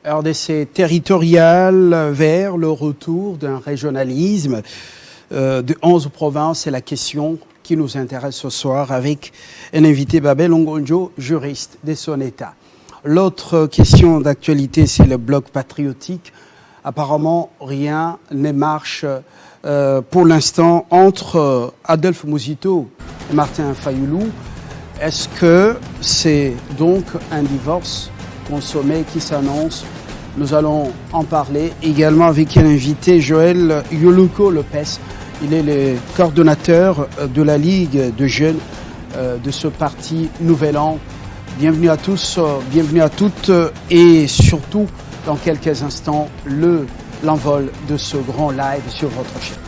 RDC territorial vers le retour d'un régionalisme de 11 provinces. C'est la question qui nous intéresse ce soir avec un invité, Babel Longonjo, juriste de son État. L'autre question d'actualité, c'est le bloc patriotique. Apparemment, rien ne marche pour l'instant entre Adolphe Mouzito et Martin Fayoulou. Est-ce que c'est donc un divorce consommé qui s'annonce? Nous allons en parler également avec un invité, Joël Yoluko Lopez. Il est le coordonnateur de la Ligue de jeunes de ce parti Nouvel An. Bienvenue à tous, bienvenue à toutes et surtout dans quelques instants l'envol de ce grand live sur votre chaîne.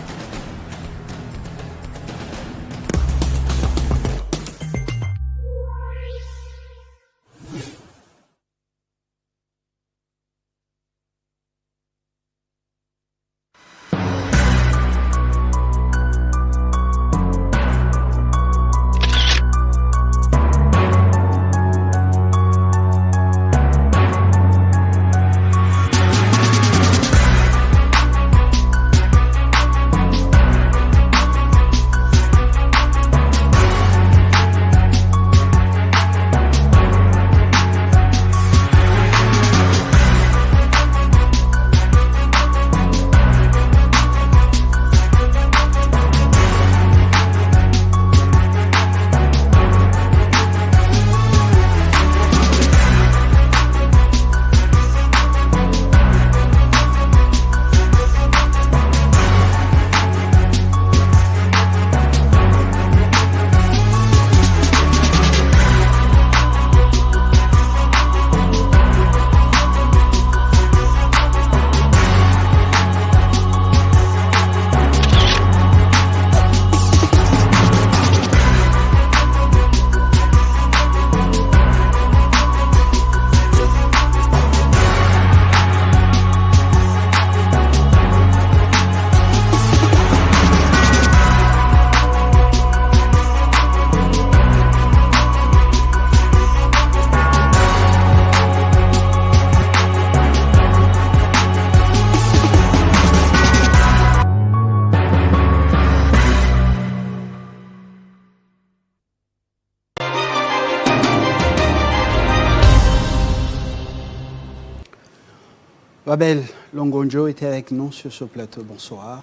Babel Longonjo était avec nous sur ce plateau. Bonsoir.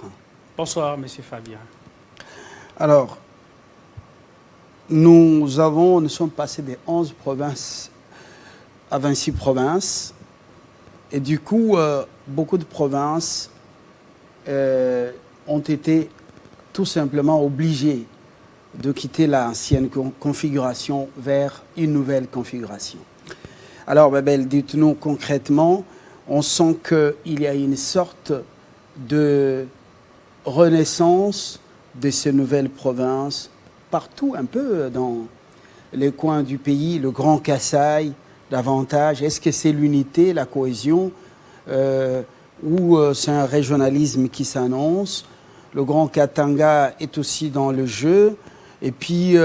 Bonsoir, M. Fabien. Alors, nous sommes passés des 11 provinces à 26 provinces. Et du coup, beaucoup de provinces ont été tout simplement obligées de quitter l'ancienne configuration vers une nouvelle configuration. Alors, Babel, dites-nous concrètement, on sent qu'il y a une sorte de renaissance de ces nouvelles provinces partout un peu dans les coins du pays, le Grand Kasaï davantage. Est-ce que c'est l'unité, la cohésion ou c'est un régionalisme qui s'annonce? Le Grand Katanga est aussi dans le jeu. Et puis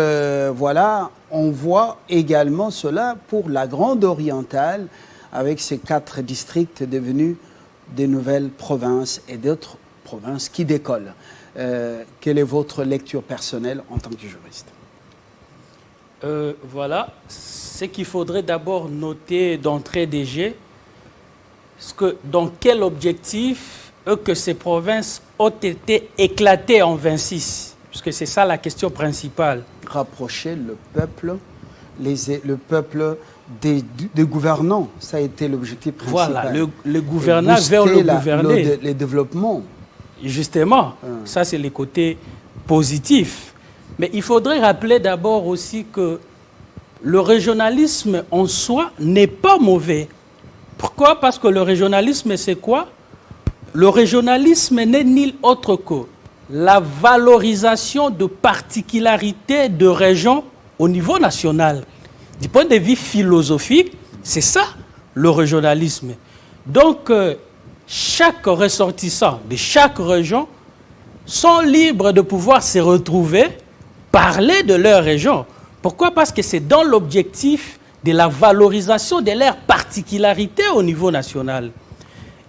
voilà, on voit également cela pour la Grande Orientale, avec ces 4 districts devenus des nouvelles provinces et d'autres provinces qui décollent. Quelle est votre lecture personnelle en tant que juriste? Voilà, ce qu'il faudrait d'abord noter d'entrée des jets, dans quel objectif que ces provinces ont été éclatées en 26, puisque c'est ça la question principale. Rapprocher le peuple, le peuple des gouvernants, ça a été l'objectif principal. Voilà, le gouvernant vers le gouverné. Le développement. Justement, ça c'est le côté positif. Mais il faudrait rappeler d'abord aussi que le régionalisme en soi n'est pas mauvais. Pourquoi? Parce que le régionalisme, c'est quoi? Le régionalisme n'est nul autre que la valorisation de particularités de régions au niveau national. Du point de vue philosophique, c'est ça le régionalisme. Donc, chaque ressortissant de chaque région sont libres de pouvoir se retrouver, parler de leur région. Pourquoi? Parce que c'est dans l'objectif de la valorisation de leurs particularités au niveau national.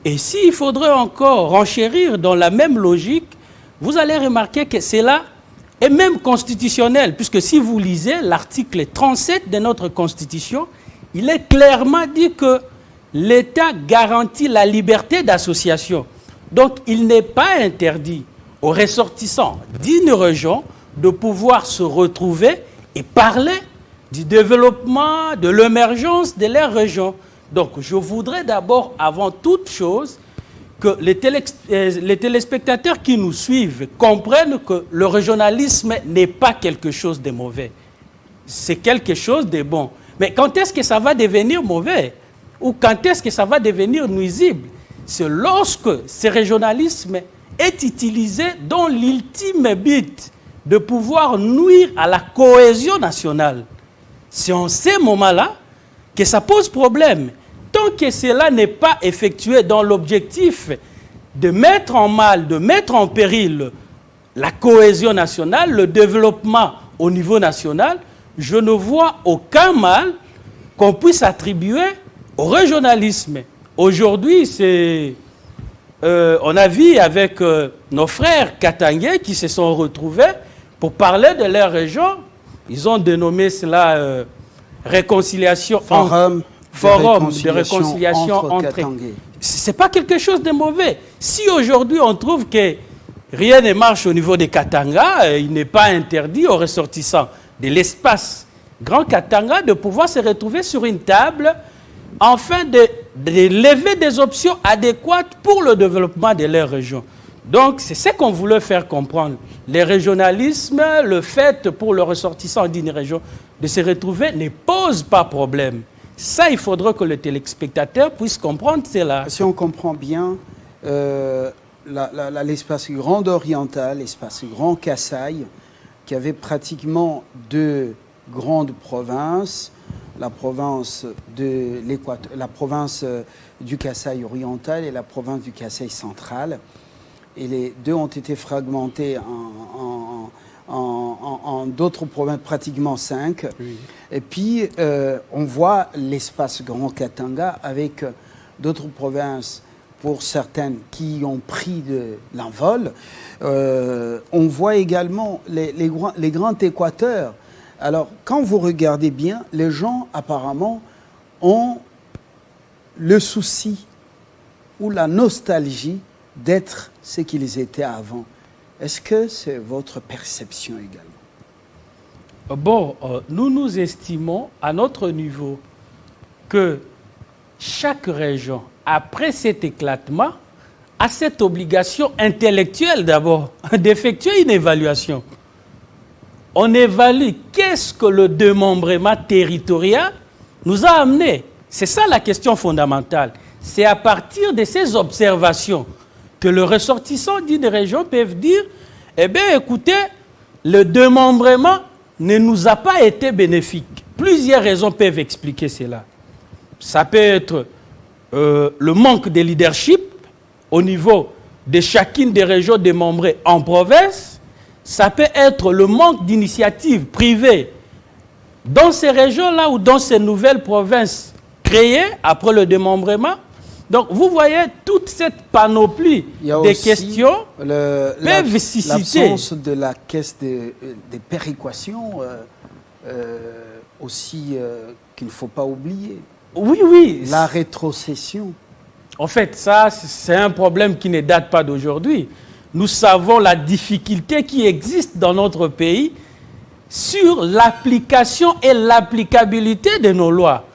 Et s'il faudrait encore renchérir dans la même logique, vous allez remarquer que cela est même constitutionnel, puisque si vous lisez l'article 37 de notre Constitution, il est clairement dit que l'État garantit la liberté d'association. Donc, il n'est pas interdit aux ressortissants d'une région de pouvoir se retrouver et parler du développement, de l'émergence de leur région. Donc, je voudrais d'abord, avant toute chose, que les téléspectateurs qui nous suivent comprennent que le régionalisme n'est pas quelque chose de mauvais. C'est quelque chose de bon. Mais quand est-ce que ça va devenir mauvais? Ou quand est-ce que ça va devenir nuisible? C'est lorsque ce régionalisme est utilisé dans l'ultime but de pouvoir nuire à la cohésion nationale. C'est en ces moments-là que ça pose problème. Tant que cela n'est pas effectué dans l'objectif de mettre en mal, de mettre en péril la cohésion nationale, le développement au niveau national, je ne vois aucun mal qu'on puisse attribuer au régionalisme. Aujourd'hui, on a vu avec nos frères katangais qui se sont retrouvés pour parler de leur région. Ils ont dénommé cela réconciliation Forum de réconciliation entre Katangais. Ce n'est pas quelque chose de mauvais. Si aujourd'hui on trouve que rien ne marche au niveau des Katanga, il n'est pas interdit aux ressortissants de l'espace Grand Katanga de pouvoir se retrouver sur une table afin de lever des options adéquates pour le développement de leur région. Donc, c'est ce qu'on voulait faire comprendre. Le régionalisme, le fait pour le ressortissant d'une région de se retrouver ne pose pas problème. Ça, il faudra que le téléspectateur puisse comprendre cela. Si on comprend bien, l'espace Grand Oriental, l'espace Grand Kasaï, qui avait pratiquement deux grandes provinces, la province du Kasaï oriental et la province du Kasaï central. Et les deux ont été fragmentés en d'autres provinces, pratiquement 5. Oui. Et puis, on voit l'espace Grand Katanga avec d'autres provinces, pour certaines, qui ont pris de l'envol. On voit également les grands équateurs. Alors, quand vous regardez bien, les gens, apparemment, ont le souci ou la nostalgie d'être ce qu'ils étaient avant. Est-ce que c'est votre perception également? Bon, nous estimons à notre niveau que chaque région, après cet éclatement, a cette obligation intellectuelle d'abord d'effectuer une évaluation. On évalue qu'est-ce que le démembrement territorial nous a amené. C'est ça la question fondamentale. C'est à partir de ces observations que les ressortissants d'une région peuvent dire, eh bien, écoutez, le démembrement ne nous a pas été bénéfique. Plusieurs raisons peuvent expliquer cela. Ça peut être le manque de leadership au niveau de chacune des régions démembrées en province. Ça peut être le manque d'initiatives privées dans ces régions-là ou dans ces nouvelles provinces créées après le démembrement. Donc, vous voyez toute cette panoplie des questions peuvent susciter. L'absence de la caisse des péréquations aussi qu'il ne faut pas oublier. Oui, oui. La rétrocession. En fait, ça, c'est un problème qui ne date pas d'aujourd'hui. Nous savons la difficulté qui existe dans notre pays sur l'application et l'applicabilité de nos lois.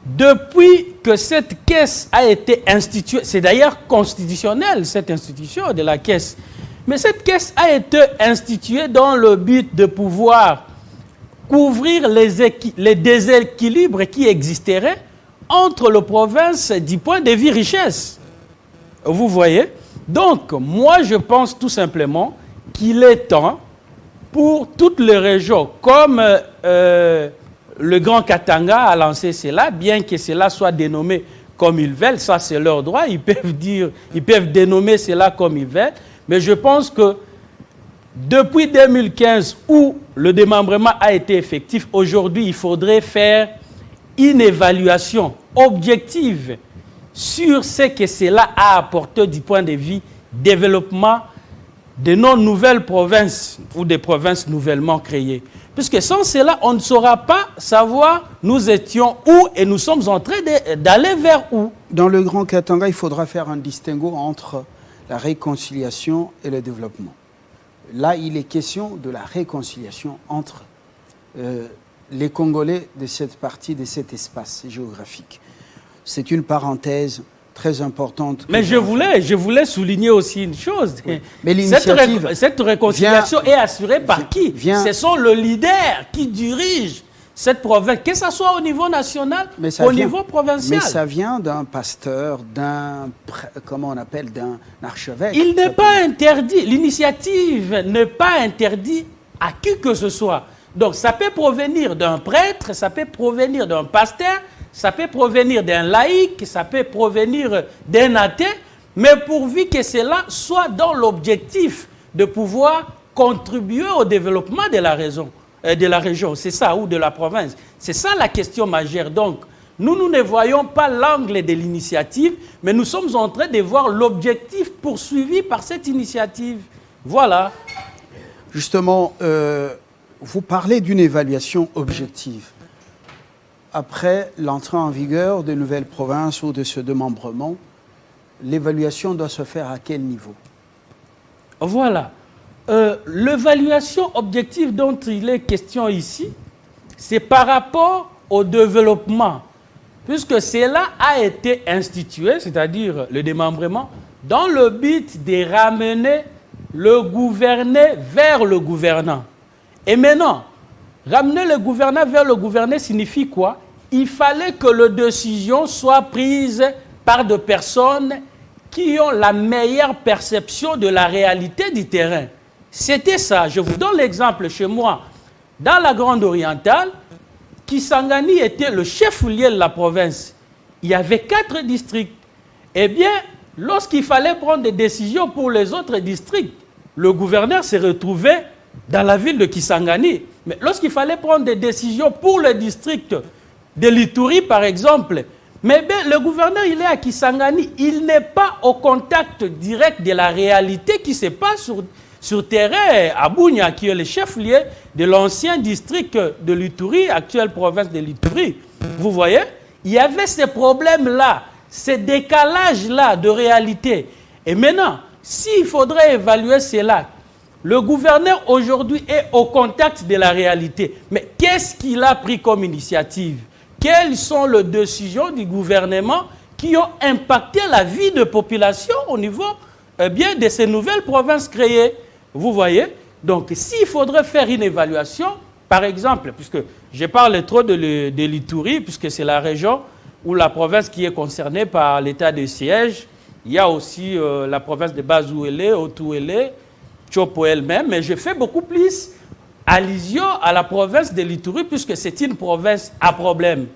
Depuis que cette caisse a été instituée, c'est d'ailleurs constitutionnel, cette institution de la caisse, mais cette caisse a été instituée dans le but de pouvoir couvrir les déséquilibres qui existeraient entre les provinces du point de vue richesse. Vous voyez? Donc, moi, je pense tout simplement qu'il est temps pour toutes les régions, comme le Grand Katanga a lancé cela, bien que cela soit dénommé comme ils veulent, ça c'est leur droit, ils peuvent dénommer cela comme ils veulent, mais je pense que depuis 2015 où le démembrement a été effectif, aujourd'hui il faudrait faire une évaluation objective sur ce que cela a apporté du point de vue développement de nos nouvelles provinces ou des provinces nouvellement créées. Puisque sans cela, on ne saura pas savoir nous étions où et nous sommes en train d'aller vers où. Dans le Grand Katanga, il faudra faire un distinguo entre la réconciliation et le développement. Là, il est question de la réconciliation entre les Congolais de cette partie, de cet espace géographique. C'est une parenthèse très importante. Mais je voulais souligner aussi une chose. Oui. Mais l'initiative cette réconciliation est assurée par qui? Ce sont les leaders qui dirigent cette province, que ce soit au niveau national ou au niveau provincial. Mais ça vient d'un pasteur, d'un archevêque. Il n'est pas interdit, l'initiative n'est pas interdite à qui que ce soit. Donc ça peut provenir d'un prêtre, ça peut provenir d'un pasteur, ça peut provenir d'un laïc, ça peut provenir d'un athée, mais pourvu que cela soit dans l'objectif de pouvoir contribuer au développement de la région, c'est ça, ou de la province. C'est ça la question majeure. Donc, nous ne voyons pas l'angle de l'initiative, mais nous sommes en train de voir l'objectif poursuivi par cette initiative. Voilà. Justement, vous parlez d'une évaluation objective. Après l'entrée en vigueur des nouvelles provinces ou de ce démembrement, l'évaluation doit se faire à quel niveau? Voilà. L'évaluation objective dont il est question ici, c'est par rapport au développement, puisque cela a été institué, c'est-à-dire le démembrement, dans le but de ramener le gouverné vers le gouvernant. Et maintenant, ramener le gouvernant vers le gouverné signifie quoi? Il fallait que les décisions soient prises par des personnes qui ont la meilleure perception de la réalité du terrain. C'était ça. Je vous donne l'exemple chez moi. Dans la Grande Orientale, Kisangani était le chef-lieu de la province. Il y avait 4 districts. Eh bien, lorsqu'il fallait prendre des décisions pour les autres districts, le gouverneur s'est retrouvé dans la ville de Kisangani. Mais lorsqu'il fallait prendre des décisions pour le district de l'Ituri, par exemple, mais bien, le gouverneur, il est à Kisangani. Il n'est pas au contact direct de la réalité qui se passe sur terrain à Bunia, qui est le chef-lieu de l'ancien district de l'Ituri, actuelle province de l'Ituri. Vous voyez? Il y avait ces problèmes-là, ces décalages-là de réalité. Et maintenant, s'il faudrait évaluer cela, le gouverneur aujourd'hui est au contact de la réalité. Mais qu'est-ce qu'il a pris comme initiative? Quelles sont les décisions du gouvernement qui ont impacté la vie de population au niveau bien, de ces nouvelles provinces créées? Vous voyez? Donc, s'il faudrait faire une évaluation, par exemple, puisque je parle trop de l'Ituri, puisque c'est la région ou la province qui est concernée par l'état de siège, il y a aussi la province de Bazouélé, Otouélé, Tchopo elle-même, mais je fais beaucoup plus allusion à la province de l'Ituri, puisque c'est une province à problème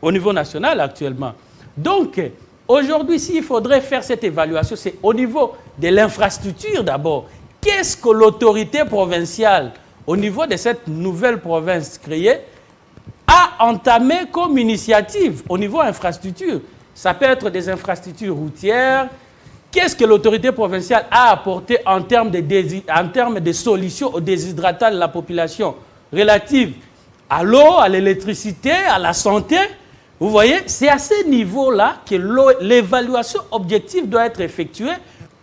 au niveau national actuellement. Donc, aujourd'hui, s'il faudrait faire cette évaluation, c'est au niveau de l'infrastructure d'abord. Qu'est-ce que l'autorité provinciale, au niveau de cette nouvelle province créée, a entamé comme initiative au niveau infrastructure? Ça peut être des infrastructures routières. Qu'est-ce que l'autorité provinciale a apporté en termes de solutions aux déshydratats de la population relatives à l'eau, à l'électricité, à la santé? Vous voyez, c'est à ce niveau-là que l'évaluation objective doit être effectuée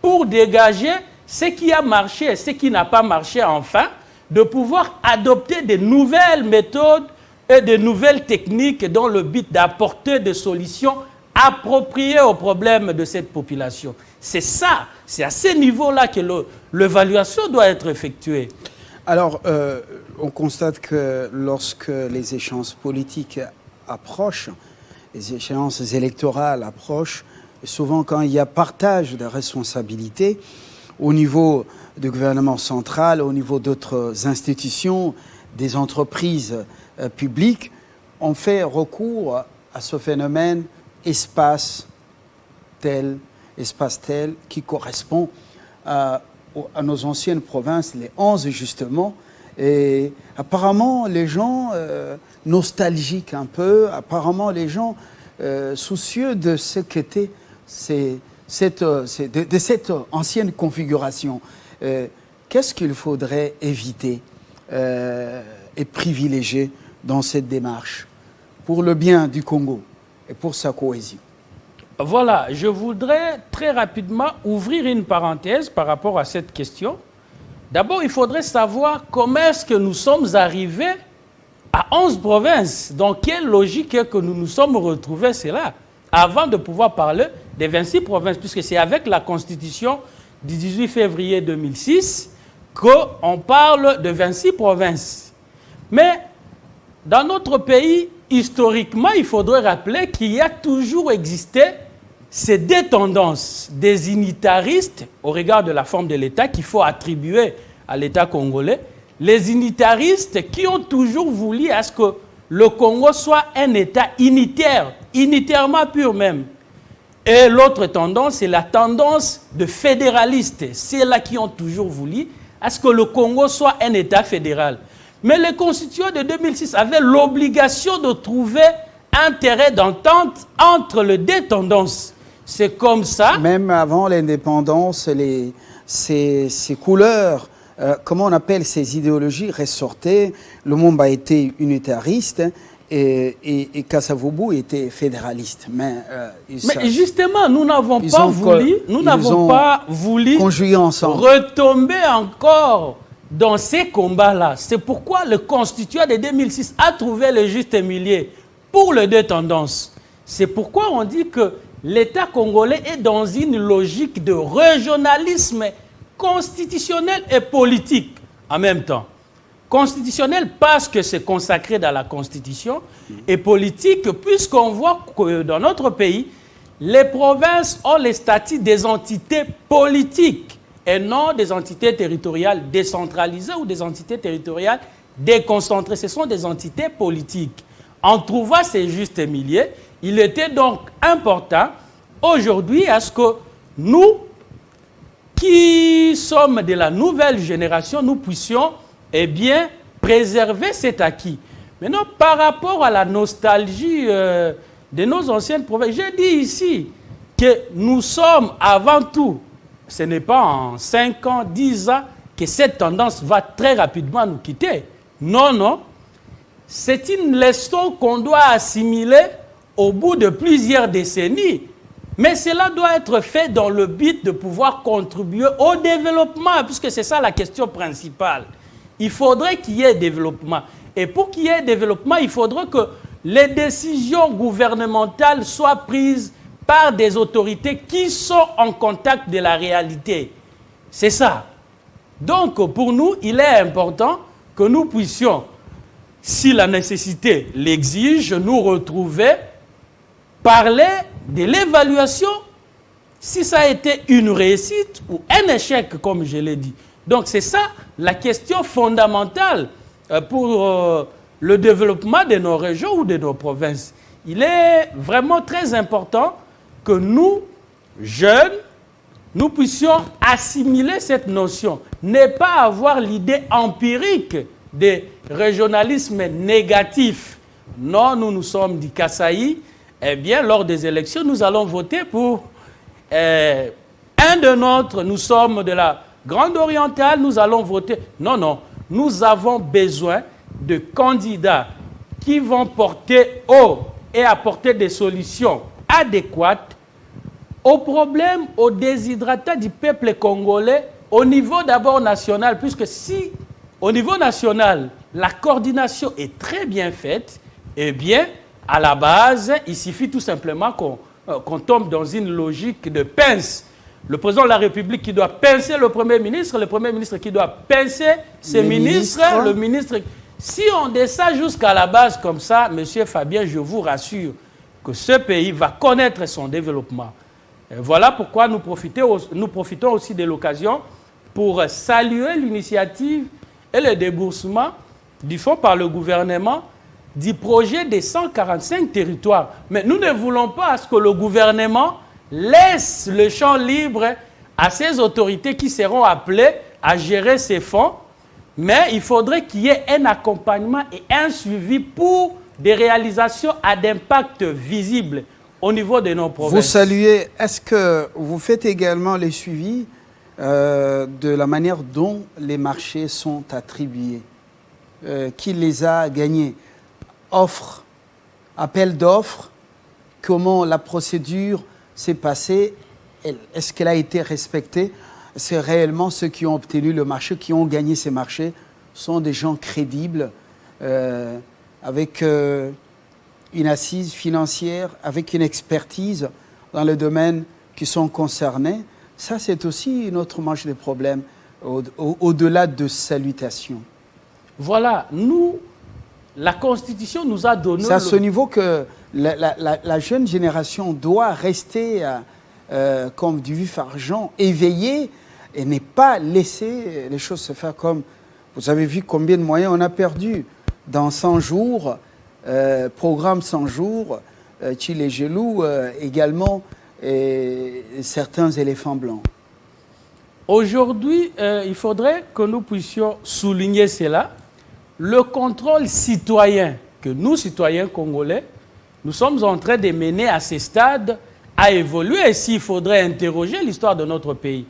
pour dégager ce qui a marché et ce qui n'a pas marché, enfin, de pouvoir adopter de nouvelles méthodes et de nouvelles techniques dans le but d'apporter des solutions appropriées aux problèmes de cette population. C'est ça, c'est à ce niveau-là que l'évaluation doit être effectuée. Alors, on constate que lorsque les échéances politiques approchent, les échéances électorales approchent, souvent quand il y a partage de responsabilités au niveau du gouvernement central, au niveau d'autres institutions, des entreprises publiques, on fait recours à ce phénomène espace tel, qui correspond à nos anciennes provinces, les 11 justement, Et apparemment, les gens nostalgiques un peu, apparemment, les gens soucieux de ce qu'était de cette ancienne configuration. Qu'est-ce qu'il faudrait éviter et privilégier dans cette démarche pour le bien du Congo et pour sa cohésion? Voilà, je voudrais très rapidement ouvrir une parenthèse par rapport à cette question. D'abord, il faudrait savoir comment est-ce que nous sommes arrivés à 11 provinces. Dans quelle logique que nous nous sommes retrouvés, c'est là, avant de pouvoir parler des 26 provinces, puisque c'est avec la Constitution du 18 février 2006 qu'on parle de 26 provinces. Mais dans notre pays, historiquement, il faudrait rappeler qu'il y a toujours existé ces deux tendances, des unitaristes au regard de la forme de l'État qu'il faut attribuer à l'État congolais, les unitaristes qui ont toujours voulu à ce que le Congo soit un État unitaire, unitairement pur même. Et l'autre tendance, c'est la tendance de fédéralistes, ceux-là qui ont toujours voulu à ce que le Congo soit un État fédéral. Mais les constituants de 2006 avaient l'obligation de trouver un terrain d'entente entre les deux tendances. C'est comme ça. Même avant l'indépendance, ces couleurs, comment on appelle ces idéologies, ressortaient. Lumumba était unitariste et Kasavubu était fédéraliste. Mais justement, nous n'avons pas voulu retomber encore dans ces combats-là. C'est pourquoi le constituant de 2006 a trouvé le juste milieu pour les deux tendances. C'est pourquoi on dit que l'État congolais est dans une logique de régionalisme constitutionnel et politique en même temps. Constitutionnel parce que c'est consacré dans la Constitution et politique puisqu'on voit que dans notre pays, les provinces ont les statuts des entités politiques et non des entités territoriales décentralisées ou des entités territoriales déconcentrées. Ce sont des entités politiques. En trouvant ces justes milieux, il était donc important aujourd'hui à ce que nous, qui sommes de la nouvelle génération, nous puissions préserver cet acquis. Maintenant, par rapport à la nostalgie de nos anciennes provinces, j'ai dit ici que nous sommes avant tout, ce n'est pas en 5 ans, 10 ans, que cette tendance va très rapidement nous quitter. Non, non. C'est une leçon qu'on doit assimiler au bout de plusieurs décennies. Mais cela doit être fait dans le but de pouvoir contribuer au développement, puisque c'est ça la question principale. Il faudrait qu'il y ait développement. Et pour qu'il y ait développement, il faudrait que les décisions gouvernementales soient prises par des autorités qui sont en contact de la réalité. C'est ça. Donc, pour nous, il est important que nous puissions, si la nécessité l'exige, nous retrouver, parler de l'évaluation, si ça a été une réussite ou un échec, comme je l'ai dit. Donc, c'est ça la question fondamentale pour le développement de nos régions ou de nos provinces. Il est vraiment très important que nous, jeunes, nous puissions assimiler cette notion, ne pas avoir l'idée empirique des régionalismes négatifs. Non, nous sommes du Kasaï. Eh bien, lors des élections, nous allons voter pour un de nôtres. Nous sommes de la Grande Orientale, nous allons voter. Non, non, nous avons besoin de candidats qui vont porter haut et apporter des solutions adéquates aux problèmes, aux déshydratats du peuple congolais au niveau d'abord national, puisque si au niveau national, la coordination est très bien faite, eh bien, à la base, il suffit tout simplement qu'on tombe dans une logique de pince. Le président de la République qui doit pincer le Premier ministre qui doit pincer ses ministres, le ministre... Si on descend jusqu'à la base comme ça, Monsieur Fabien, je vous rassure que ce pays va connaître son développement. Et voilà pourquoi nous profitons aussi de l'occasion pour saluer l'initiative et le déboursement du fonds par le gouvernement du projet des 145 territoires. Mais nous ne voulons pas à ce que le gouvernement laisse le champ libre à ces autorités qui seront appelées à gérer ces fonds Mais il faudrait qu'il y ait un accompagnement et un suivi pour des réalisations à d'impact visible au niveau de nos provinces. Vous saluez, est-ce que vous faites également les suivis de la manière dont les marchés sont attribués? Qui les a gagnés? Offres, appel d'offres, comment la procédure s'est passée? Est-ce qu'elle a été respectée? C'est réellement ceux qui ont obtenu le marché, qui ont gagné ces marchés, sont des gens crédibles, avec une assise financière, avec une expertise dans le domaine qui sont concernés. Ça, c'est aussi une autre manche de problèmes, au-delà de salutations. Voilà, nous, la Constitution nous a donné... C'est à ce niveau que la jeune génération doit rester comme du vif argent, éveillée, et ne pas laisser les choses se faire comme... Vous avez vu combien de moyens on a perdu dans 100 jours, programme 100 jours, Tchilé-Gelou également, et certains éléphants blancs. Aujourd'hui, il faudrait que nous puissions souligner cela. Le contrôle citoyen que nous, citoyens congolais, nous sommes en train de mener à ces stades a évolué. Et s'il faudrait interroger l'histoire de notre pays,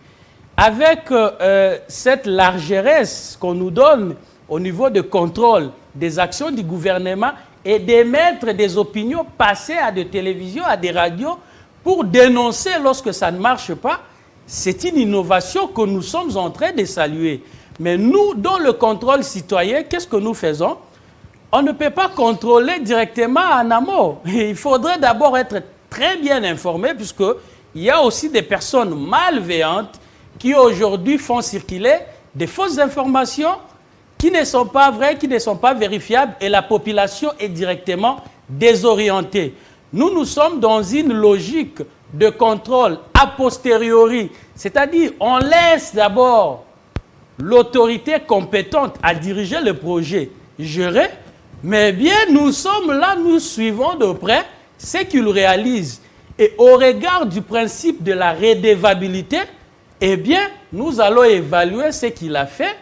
avec cette largesse qu'on nous donne au niveau de contrôle des actions du gouvernement et d'émettre des opinions passées à des télévisions, à des radios, pour dénoncer lorsque ça ne marche pas, c'est une innovation que nous sommes en train de saluer. Mais nous, dans le contrôle citoyen, qu'est-ce que nous faisons? On ne peut pas contrôler directement en amont. Il faudrait d'abord être très bien informé, puisqu'il y a aussi des personnes malveillantes qui aujourd'hui font circuler des fausses informations qui ne sont pas vraies, qui ne sont pas vérifiables, et la population est directement désorientée. Nous sommes dans une logique de contrôle a posteriori, c'est-à-dire on laisse d'abord l'autorité compétente à diriger le projet gérer, mais bien nous sommes là, nous suivons de près ce qu'il réalise. Et au regard du principe de la redevabilité, eh bien, nous allons évaluer ce qu'il a fait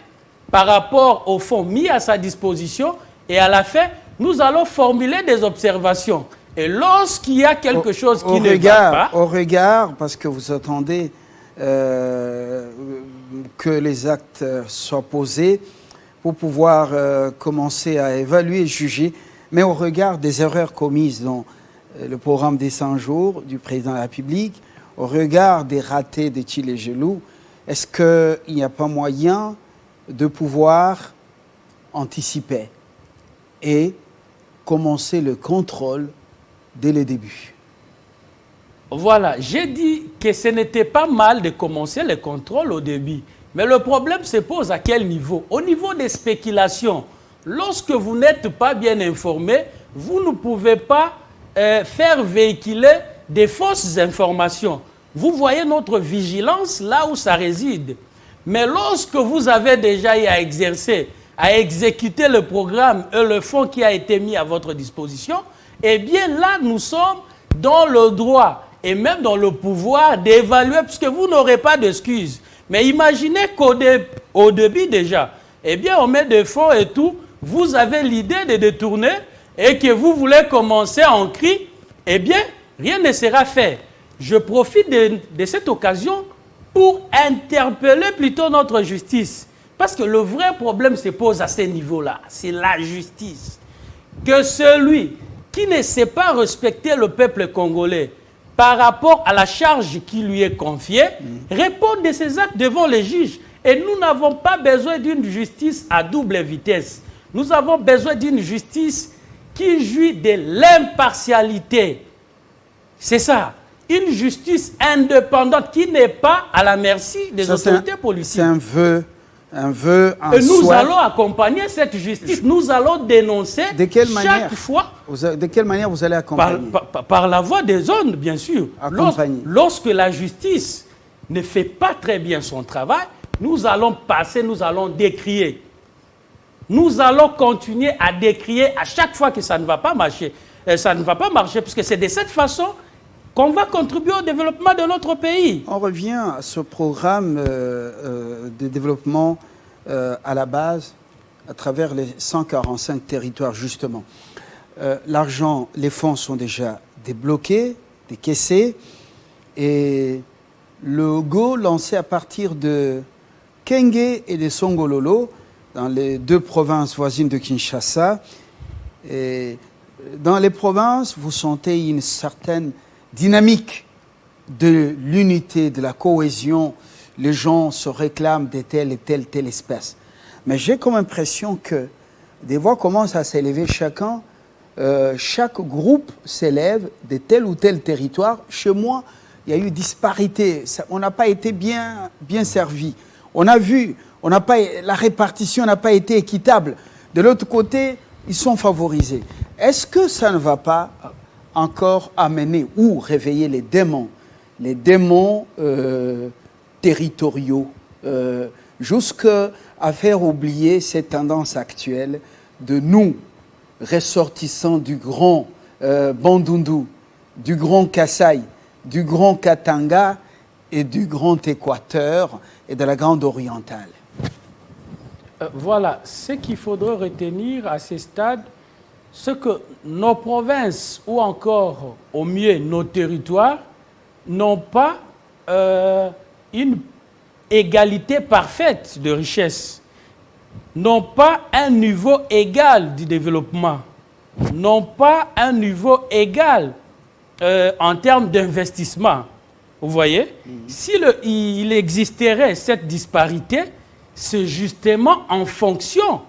par rapport aux fonds mis à sa disposition, et à la fin, nous allons formuler des observations. Et lorsqu'il y a quelque chose qui ne va pas... Au regard, parce que vous attendez que les actes soient posés pour pouvoir commencer à évaluer et juger, mais au regard des erreurs commises dans le programme des 100 jours du président de la République, au regard des ratés de Tchilé-Gelou, est-ce qu'il n'y a pas moyen de pouvoir anticiper et commencer le contrôle dès le début? Voilà, j'ai dit que ce n'était pas mal de commencer le contrôle au début. Mais le problème se pose à quel niveau? Au niveau des spéculations. Lorsque vous n'êtes pas bien informé, vous ne pouvez pas faire véhiculer des fausses informations. Vous voyez notre vigilance là où ça réside. Mais lorsque vous avez déjà eu à exercer, à exécuter le programme et le fonds qui a été mis à votre disposition, eh bien là, nous sommes dans le droit et même dans le pouvoir d'évaluer, puisque vous n'aurez pas d'excuses. Mais imaginez qu'au début déjà, eh bien on met des fonds et tout, vous avez l'idée de détourner et que vous voulez commencer en cri, eh bien rien ne sera fait. Je profite de cette occasion pour interpeller plutôt notre justice. Parce que le vrai problème se pose à ce niveau-là, c'est la justice. Que celui qui ne sait pas respecter le peuple congolais par rapport à la charge qui lui est confiée, réponde de ses actes devant les juges. Et nous n'avons pas besoin d'une justice à double vitesse. Nous avons besoin d'une justice qui jouit de l'impartialité. C'est ça. Une justice indépendante qui n'est pas à la merci des autorités politiques. C'est un vœu, un et nous souhait. allons accompagner cette justice. Nous allons dénoncer chaque fois. De quelle manière vous allez accompagner? Par la voie des zones, bien sûr. Lorsque la justice ne fait pas très bien son travail, nous allons passer, nous allons décrier. Nous allons continuer à décrier à chaque fois que ça ne va pas marcher. Ça ne va pas marcher, parce que c'est de cette façon qu'on va contribuer au développement de notre pays. On revient à ce programme de développement à la base, à travers les 145 territoires, justement. L'argent, les fonds sont déjà débloqués, décaissés, et le go lancé à partir de Kenge et de Songololo, dans les deux provinces voisines de Kinshasa. Et dans les provinces, vous sentez une certaine dynamique de l'unité, de la cohésion. Les gens se réclament de telle et telle espèce. Mais j'ai comme impression que des voix commencent à s'élever chacun. Chaque groupe s'élève de tel ou tel territoire. Chez moi, il y a eu disparité. On n'a pas été bien servi. On a vu, la répartition n'a pas été équitable. De l'autre côté, ils sont favorisés. Est-ce que ça ne va pas encore amener ou réveiller les démons territoriaux, jusqu'à faire oublier cette tendance actuelle de nous, ressortissants du grand Bandundu, du grand Kasaï, du grand Katanga et du grand Équateur et de la grande orientale. Voilà, ce qu'il faudrait retenir à ce stade, c'est que nos provinces, ou encore au mieux nos territoires, n'ont pas une égalité parfaite de richesse, n'ont pas un niveau égal du développement, n'ont pas un niveau égal en termes d'investissement. Vous voyez, il existerait cette disparité, c'est justement en fonction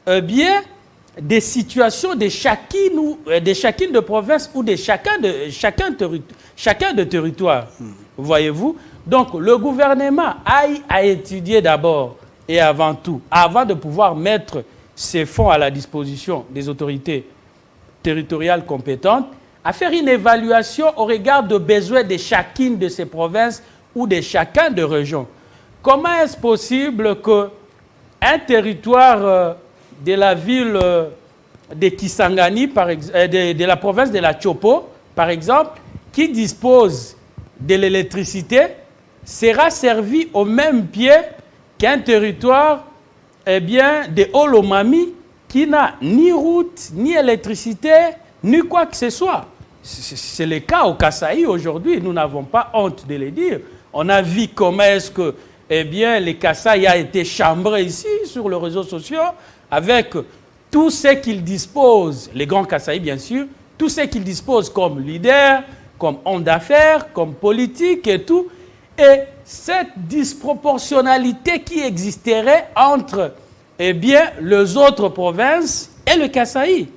des situations de chacune de province ou de chacun de territoire. Voyez-vous? Donc, le gouvernement a étudié d'abord et avant tout, avant de pouvoir mettre ces fonds à la disposition des autorités territoriales compétentes, à faire une évaluation au regard des besoins de chacune de ces provinces ou de chacun de régions. Comment est-ce possible qu'un territoire de la ville de Kisangani, de la province de la Chopo, par exemple, qui dispose de l'électricité, sera servi au même pied qu'un territoire de Olomami qui n'a ni route, ni électricité, ni quoi que ce soit. C'est le cas au Kasaï aujourd'hui, nous n'avons pas honte de le dire. On a vu comment est-ce que le Kasaï a été chambré ici sur les réseaux sociaux avec tout ce qu'il dispose, les grands Kasaï bien sûr, tout ce qu'il dispose comme leader, comme homme d'affaires, comme politique et tout. Et cette disproportionnalité qui existerait entre les autres provinces et le Kasaï.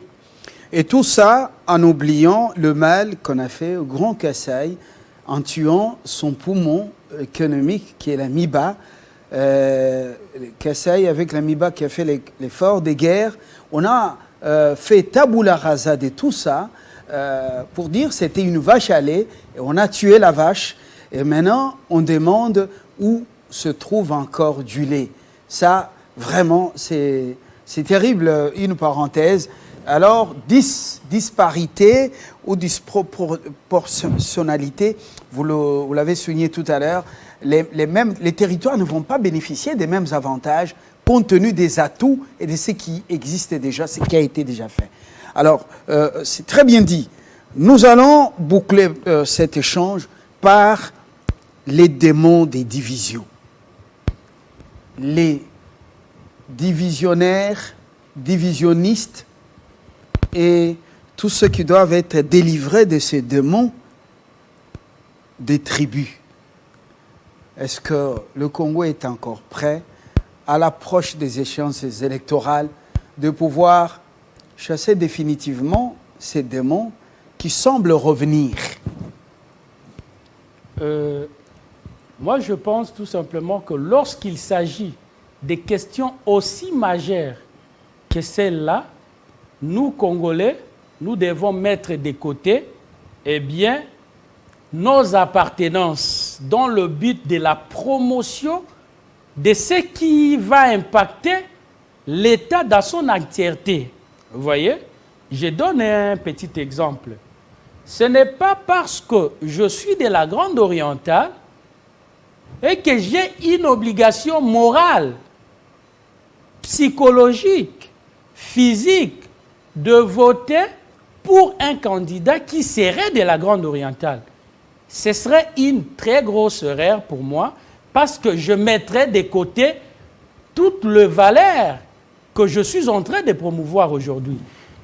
Et tout ça en oubliant le mal qu'on a fait au Grand Kasaï en tuant son poumon économique qui est la MIBA. Kasaï avec la MIBA qui a fait l'effort des guerres. On a fait tabula rasa de tout ça pour dire que c'était une vache à lait et on a tué la vache. Et maintenant, on demande où se trouve encore du lait. Ça, vraiment, c'est terrible, une parenthèse. Alors, disparité ou disproportionnalité, vous l'avez souligné tout à l'heure, les territoires ne vont pas bénéficier des mêmes avantages compte tenu des atouts et de ce qui existe déjà, ce qui a été déjà fait. Alors, c'est très bien dit. Nous allons boucler cet échange par les démons des divisions. Les divisionnaires, divisionnistes, et tous ceux qui doivent être délivrés de ces démons des tribus. Est-ce que le Congo est encore prêt, à l'approche des échéances électorales, de pouvoir chasser définitivement ces démons qui semblent revenir? Moi, je pense tout simplement que lorsqu'il s'agit des questions aussi majeures que celles-là, nous, Congolais, nous devons mettre de côté, nos appartenances dans le but de la promotion de ce qui va impacter l'État dans son entièreté. Vous voyez? Je donne un petit exemple. Ce n'est pas parce que je suis de la Grande Orientale et que j'ai une obligation morale psychologique, physique, de voter pour un candidat qui serait de la Grande Orientale. Ce serait une très grosse erreur pour moi parce que je mettrais de côté toutes les valeurs que je suis en train de promouvoir aujourd'hui.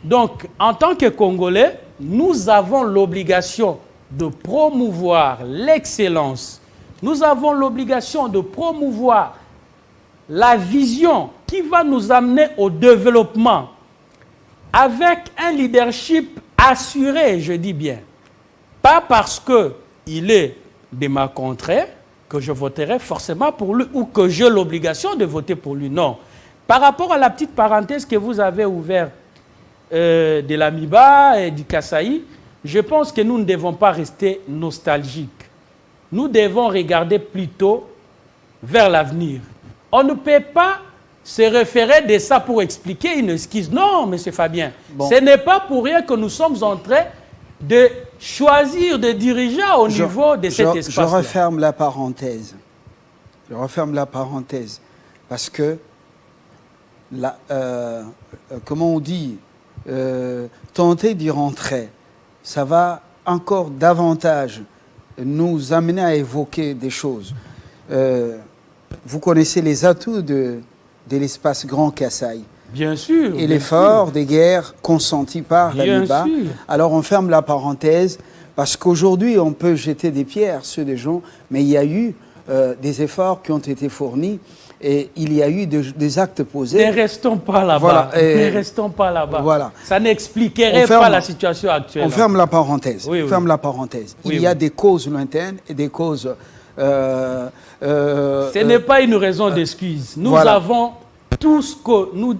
Donc, en tant que Congolais, nous avons l'obligation de promouvoir l'excellence. Nous avons l'obligation de promouvoir la vision qui va nous amener au développement avec un leadership assuré, je dis bien. Pas parce qu'il est de ma contrée que je voterai forcément pour lui ou que j'ai l'obligation de voter pour lui. Non. Par rapport à la petite parenthèse que vous avez ouverte de l'Amiba et du Kasaï, je pense que nous ne devons pas rester nostalgiques. Nous devons regarder plutôt vers l'avenir. On ne peut pas se référer de ça pour expliquer une esquisse. Non, M. Fabien, ce n'est pas pour rien que nous sommes en train de choisir des dirigeants au niveau de cet espace. Je referme la parenthèse. Je referme la parenthèse. Parce que, comment on dit, tenter d'y rentrer, ça va encore davantage nous amener à évoquer des choses. Vous connaissez les atouts de l'espace Grand Kasaï. Bien sûr. Et l'effort des guerres consenties par l'Amiba. Alors on ferme la parenthèse parce qu'aujourd'hui on peut jeter des pierres sur des gens, mais il y a eu des efforts qui ont été fournis et il y a eu des actes posés. Ne restons pas là-bas. Voilà, ne restons pas là-bas. Voilà. Ça n'expliquerait pas la situation actuelle. On ferme la parenthèse. Oui, ferme la parenthèse. Oui, il y a des causes lointaines et des causes... ce n'est pas une raison d'excuse. Nous avons tout ce que nous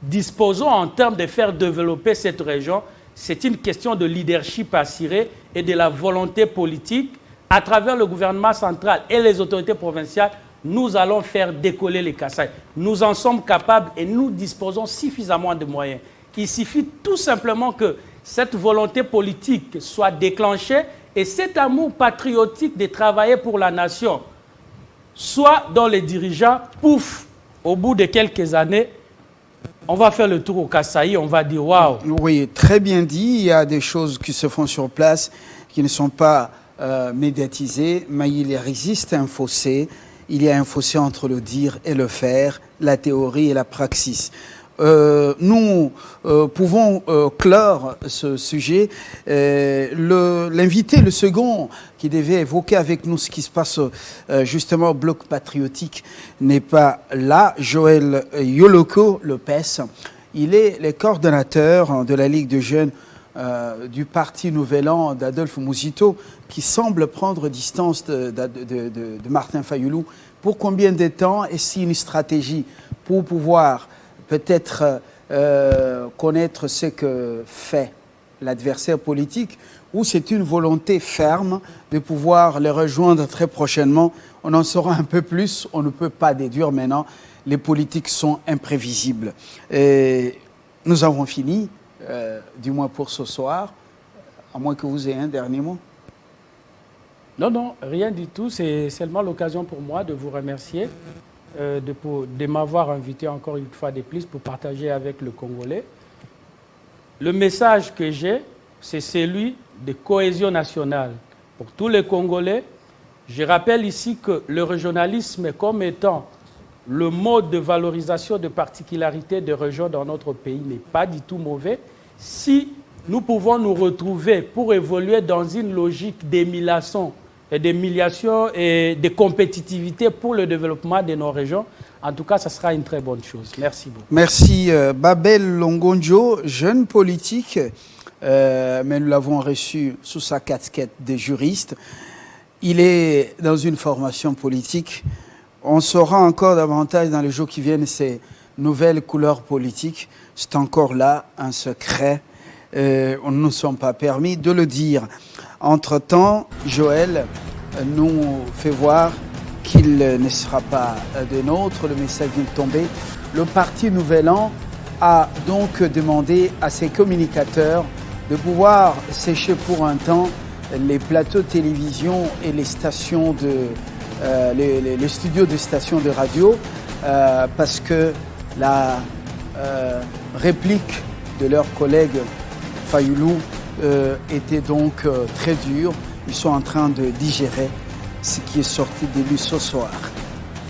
disposons en termes de faire développer cette région. C'est une question de leadership assuré et de la volonté politique. À travers le gouvernement central et les autorités provinciales, nous allons faire décoller les Kasaï. Nous en sommes capables et nous disposons suffisamment de moyens. Il suffit tout simplement que cette volonté politique soit déclenchée et cet amour patriotique de travailler pour la nation soit dans les dirigeants, pouf, au bout de quelques années, on va faire le tour au Kasaï, on va dire waouh. Oui, très bien dit. Il y a des choses qui se font sur place qui ne sont pas médiatisées, mais il existe un fossé. Il y a un fossé entre le dire et le faire, la théorie et la praxis. Nous pouvons clore ce sujet. L'invité, le second, qui devait évoquer avec nous ce qui se passe justement au bloc patriotique, n'est pas là. Joël Yoloko Lopez, il est le coordonnateur de la Ligue de jeunes du parti Nouvel An d'Adolphe Mouzito, qui semble prendre distance de Martin Fayoulou. Pour combien de temps? Est-ce une stratégie pour pouvoir peut-être connaître ce que fait l'adversaire politique, ou c'est une volonté ferme de pouvoir les rejoindre très prochainement? On en saura un peu plus, on ne peut pas déduire maintenant. Les politiques sont imprévisibles. Et nous avons fini, du moins pour ce soir, à moins que vous ayez un dernier mot. Non, non, rien du tout. C'est seulement l'occasion pour moi de vous remercier de m'avoir invité encore une fois de plus pour partager avec le Congolais. Le message que j'ai, c'est celui de cohésion nationale. Pour tous les Congolais, je rappelle ici que le régionalisme comme étant le mode de valorisation de particularités de régions dans notre pays n'est pas du tout mauvais. Si nous pouvons nous retrouver pour évoluer dans une logique d'émulation et de compétitivité pour le développement de nos régions, en tout cas, ça sera une très bonne chose. Merci beaucoup. Merci. Babel Longonjo, jeune politique, mais nous l'avons reçu sous sa casquette de juriste. Il est dans une formation politique. On saura encore davantage dans les jours qui viennent ces nouvelles couleurs politiques. C'est encore là un secret. On ne nous sommes pas permis de le dire. Entre-temps, Joël nous fait voir qu'il ne sera pas des nôtres. Le message vient de tomber. Le parti Nouvel An a donc demandé à ses communicateurs de pouvoir sécher pour un temps les plateaux de télévision et les stations de les studios de stations de radio parce que La réplique de leur collègue Fayoulou était donc très dure. Ils sont en train de digérer ce qui est sorti de lui ce soir.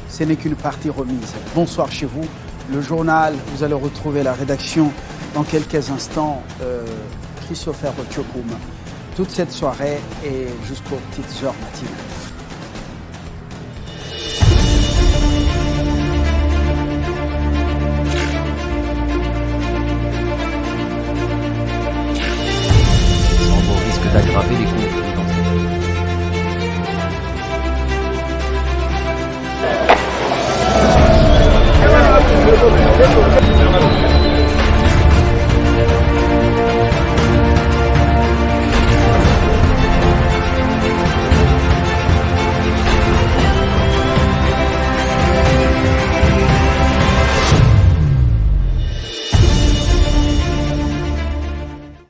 Ce n'est qu'une partie remise. Bonsoir chez vous. Le journal, vous allez retrouver la rédaction dans quelques instants. Christopher Otchokoum. Toute cette soirée et jusqu'aux petites heures matinales. Sans au risque d'aggraver les conflits dans